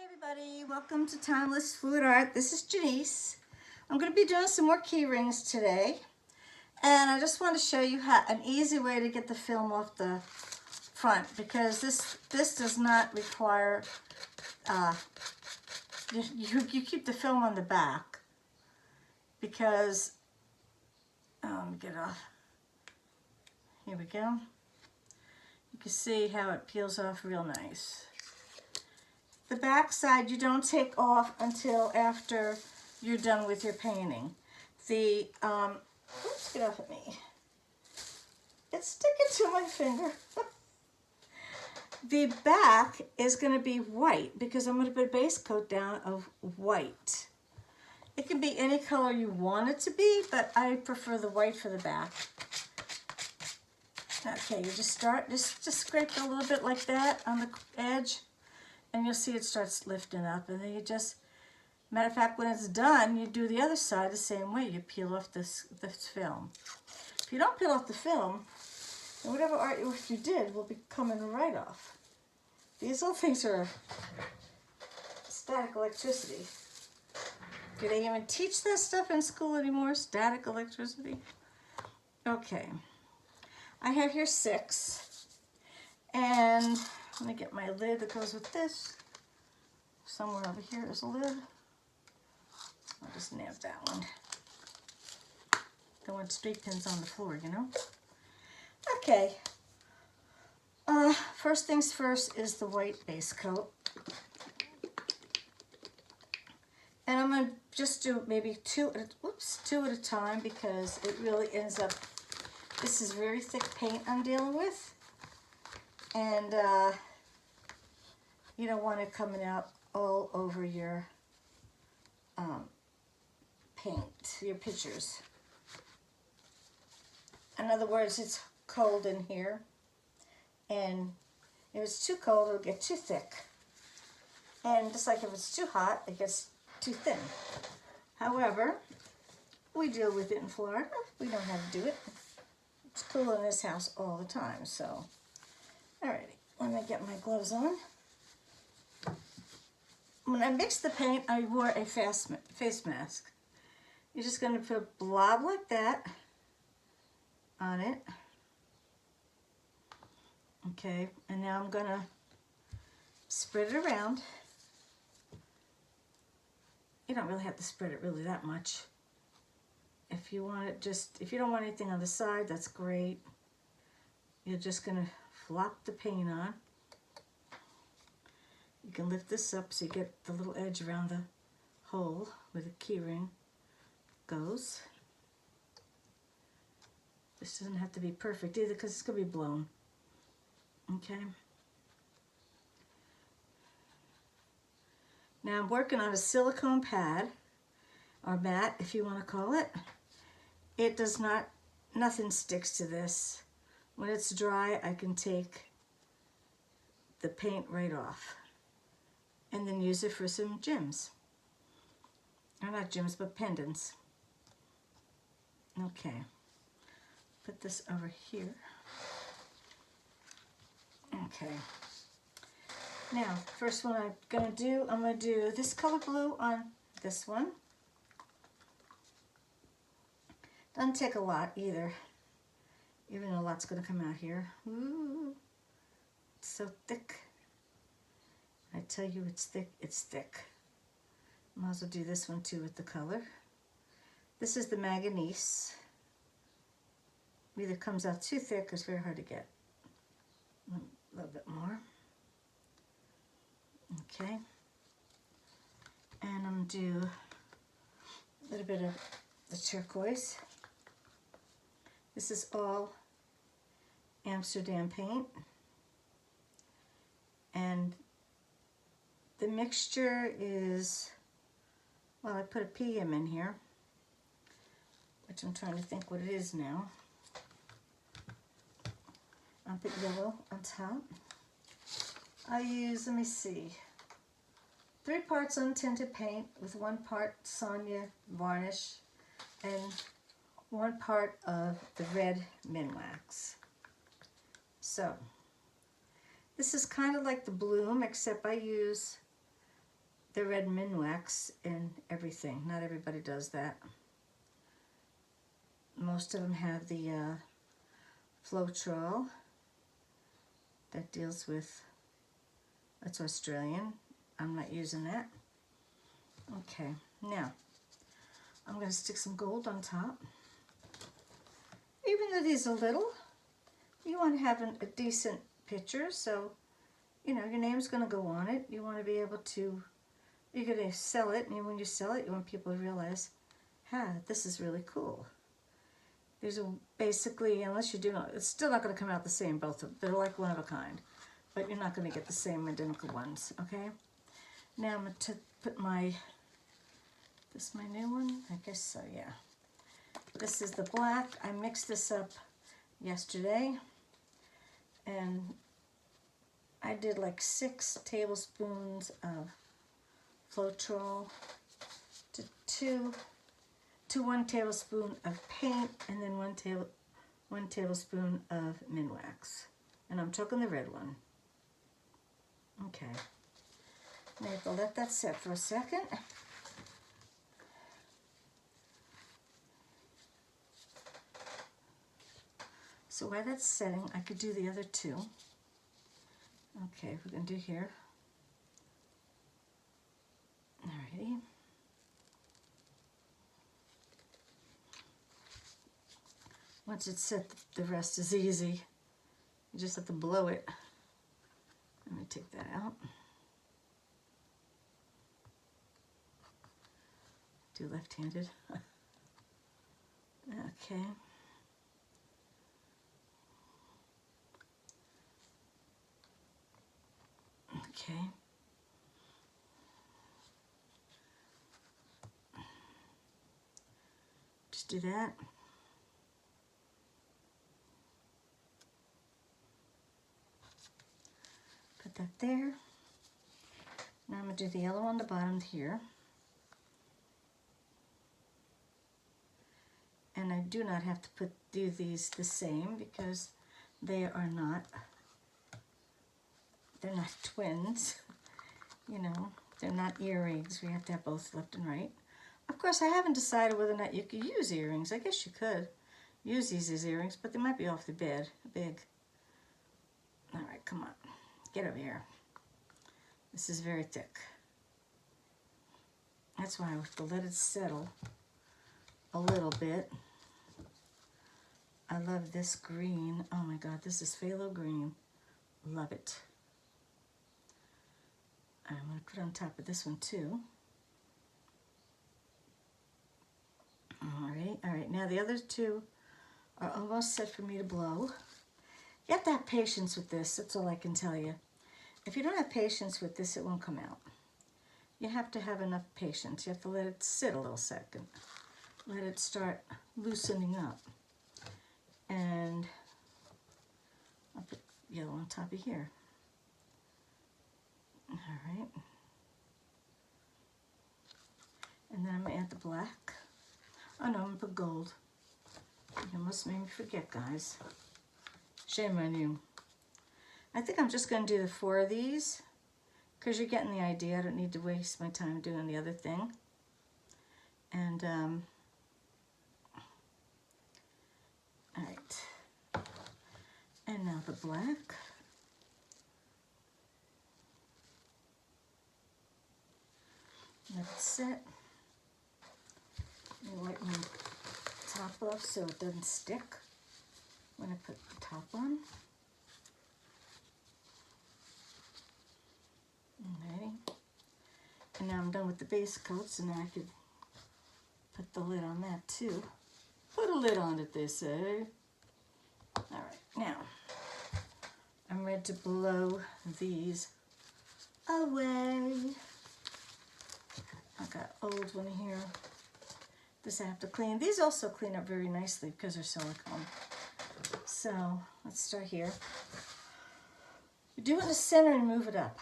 Hi everybody, welcome to Timeless Fluid Art. This is Jenise. I'm going to be doing some more key rings today, and I just want to show you an easy way to get the film off the front, because this does not require, you keep the film on the back, because, let me get it off. Here we go. You can see how it peels off real nice. The back side you don't take off until after you're done with your painting. The, oops, get off of me. It's sticking to my finger. The back is going to be white because I'm going to put a base coat down of white. It can be any color you want it to be, but I prefer the white for the back. Okay, you just start, just scrape a little bit like that on the edge, and you'll see it starts lifting up, and then you just, matter of fact, when it's done, you do the other side the same way. You peel off this film. If you don't peel off the film, then whatever artwork you did will be coming right off. These little things are static electricity. Do they even teach that stuff in school anymore? Static electricity? Okay. I have here 6, and let me get my lid that goes with this. Somewhere over here is a lid. I'll just nab that one. Don't want straight pins on the floor, you know? Okay. First things first is the white base coat. And I'm going to just do maybe 2 at a time, because it really ends up, this is very thick paint I'm dealing with. And you don't want it coming out all over your paint, your pictures. In other words, it's cold in here, and if it's too cold, it'll get too thick. And just like if it's too hot, it gets too thin. However, we deal with it in Florida. We know how to do it. It's cool in this house all the time, so. Alrighty, let me get my gloves on. When I mixed the paint, I wore a face mask. You're just going to put a blob like that on it. Okay, and now I'm going to spread it around. You don't really have to spread it really that much. If you want it if you don't want anything on the side, that's great. You're just going to flop the paint on. You can lift this up so you get the little edge around the hole where the key ring goes. This doesn't have to be perfect either, because it's going to be blown. Okay. Now I'm working on a silicone pad, or mat if you want to call it. It does not, nothing sticks to this. When it's dry, I can take the paint right off and then use it for some gems. Or not gems, but pendants. Okay, put this over here. Okay, now first one I'm going to do this color blue on this one. Doesn't take a lot either, even though a lot's going to come out here. Ooh, it's so thick. I tell you, it's thick, it's thick. Might as well do this one too with the color. This is the manganese. Either comes out too thick or it's very hard to get. A little bit more. Okay. And I'm going to do a little bit of the turquoise. This is all Amsterdam paint. And the mixture is, well, I put a PM in here, which I'm trying to think what it is now. I'll put yellow on top. I use, let me see, 3 parts untinted paint with 1 part Sonia varnish and 1 part of the red Minwax. So, this is kind of like the bloom, except I use the red Minwax in everything. Not everybody does that. Most of them have the Floetrol that deals with, that's Australian. I'm not using that. Okay, now I'm going to stick some gold on top. Even though these are little, you want to have a decent picture, so you know your name's going to go on it. You want to be able to, you're going to sell it, and when you sell it, you want people to realize, this is really cool. These are basically, unless you do not, it's still not going to come out the same, both of them. They're like one of a kind, but you're not going to get the same identical ones, okay? Now I'm going to put my, this my new one? I guess so, yeah. This is the black. I mixed this up yesterday, and I did like 6 tablespoons of Floetrol to 1 tablespoon of paint, and then 1 tablespoon of Minwax. And I'm talking the red one. Okay. Now you have to let that set for a second. So while that's setting, I could do the other 2. Okay, we're going to do here. Alrighty. Once it's set, the rest is easy. You just have to blow it. Let me take that out. Do left-handed. Okay. Okay. Just do that. Put that there. Now I'm going to do the yellow on the bottom here. And I do not have to do these the same because they are not, they're not twins. You know, they're not earrings. We have to have both left and right. Of course, I haven't decided whether or not you could use earrings. I guess you could use these as earrings, but they might be off the bed, big. All right, come on. Get over here. This is very thick. That's why I have to let it settle a little bit. I love this green. Oh my God, this is phthalo green. Love it. I'm going to put on top of this one too. All right. Now the other 2 are almost set for me to blow. You have to have patience with this. That's all I can tell you. If you don't have patience with this, it won't come out. You have to have enough patience. You have to let it sit a little second. Let it start loosening up. And I'll put yellow on top of here. All right. And then I'm going to add the black. Oh no, I'm going to put gold. You almost made me forget, guys. Shame on you. I think I'm just going to do the 4 of these because you're getting the idea. I don't need to waste my time doing the other thing. And, all right. And now the black. Let it set. Let me wipe my top off so it doesn't stick when I put the top on. Alrighty. And now I'm done with the base coat, so now I could put the lid on that too. Put a lid on it, they say. Alright, now I'm ready to blow these away. I got old one here. This I have to clean. These also clean up very nicely because they're silicone. So let's start here. You do it in the center and move it up.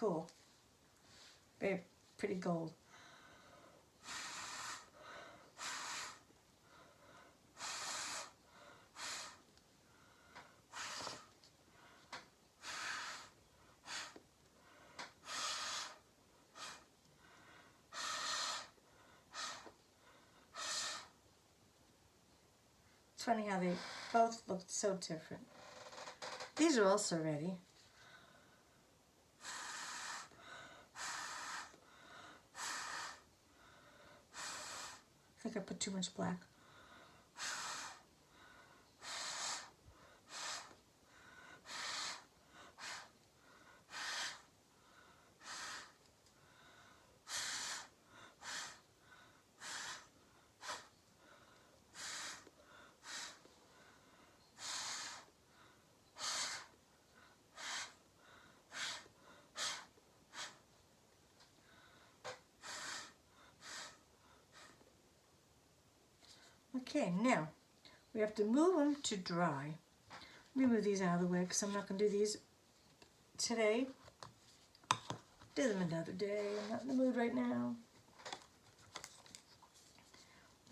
cool. Very pretty gold. It's funny how they both looked so different. These are also ready. I think I put too much black. Okay, now we have to move them to dry. Let me move these out of the way because I'm not going to do these today. Do them another day. I'm not in the mood right now.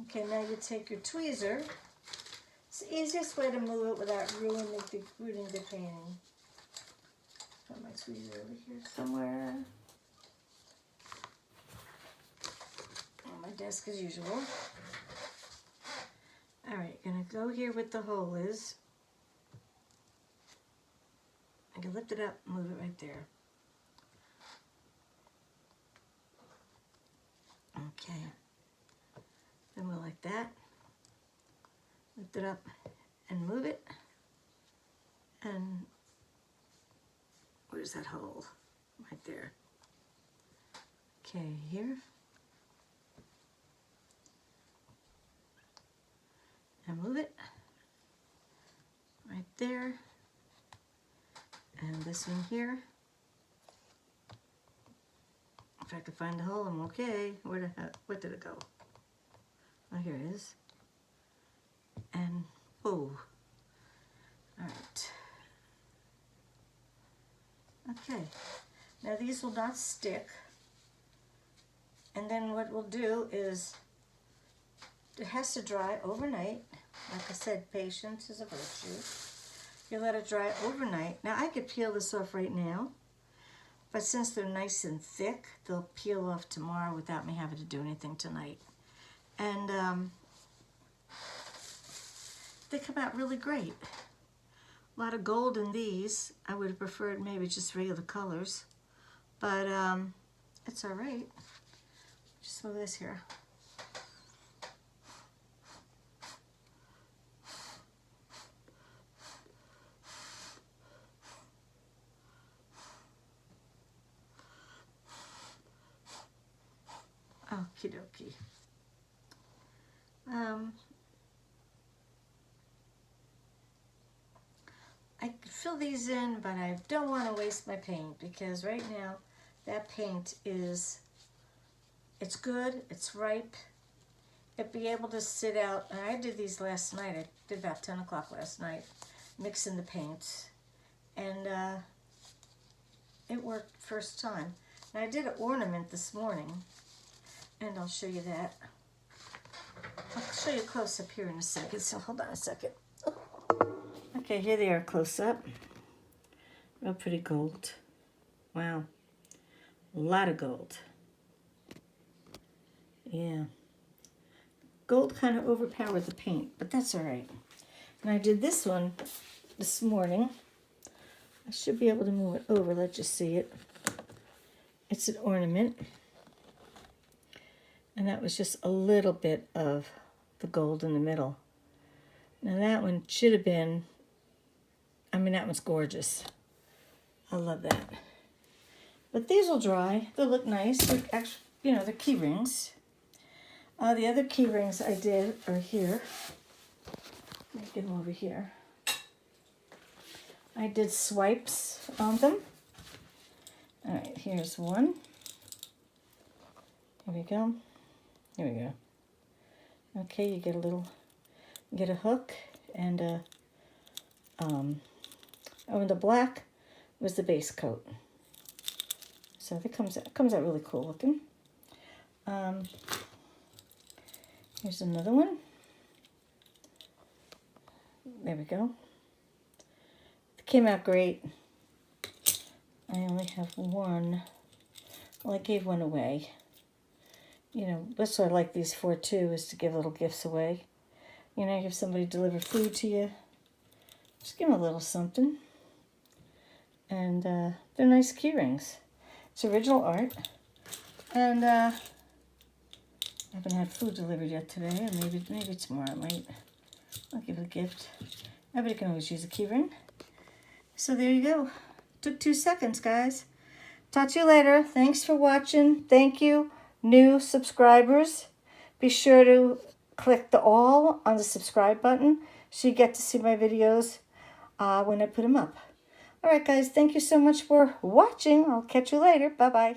Okay, now you take your tweezer. It's the easiest way to move it without ruining the painting. Got my tweezer over here somewhere. On my desk as usual. Alright, gonna go here where the hole is. I can lift it up, move it right there. Okay. Then we'll like that. Lift it up and move it. And where's that hole? Right there. Okay, here. And move it right there, and this one here. If I could find the hole, I'm okay. Where did it go? Oh, here it is. And oh, all right. Okay, now these will not stick. And then what we'll do is, it has to dry overnight. Like I said, patience is a virtue. You let it dry overnight. Now I could peel this off right now, but since they're nice and thick, they'll peel off tomorrow without me having to do anything tonight. And they come out really great. A lot of gold in these. I would have preferred maybe just regular colors, but it's all right. Just move this here. Okie dokie. I could fill these in, but I don't want to waste my paint because right now that paint is, it's good, it's ripe. It'd be able to sit out, and I did these last night. I did about 10 o'clock last night, mixing the paints, and it worked first time. And I did an ornament this morning, and I'll show you that. I'll show you close up here in a second, so hold on a second. Oh. Okay, here they are close up. Real pretty gold. Wow. A lot of gold. Yeah. Gold kind of overpowered the paint, but that's all right. And I did this one this morning. I should be able to move it over, let you see it. It's an ornament. And that was just a little bit of the gold in the middle. Now that one should have been, I mean, that one's gorgeous. I love that. But these will dry. They'll look nice. They're actually, you know, they're key rings. The other key rings I did are here. Let me get them over here. I did swipes on them. All right, here's one. Here we go. Here we go. Okay, you get a little, you get a hook, and oh, and the black was the base coat. So it comes out really cool looking. Here's another one. There we go. It came out great. I only have one. Well, I gave one away. You know, that's what I like these for too, is to give little gifts away. You know, if somebody deliver food to you, just give them a little something. And they're nice key rings. It's original art. And I haven't had food delivered yet today, or maybe tomorrow I'll give it a gift. Everybody can always use a key ring. So there you go. Took 2 seconds, guys. Talk to you later. Thanks for watching. Thank you, new subscribers. Be sure to click the all on the subscribe button so you get to see my videos when I put them up. All right, guys. Thank you so much for watching. I'll catch you later. Bye-bye.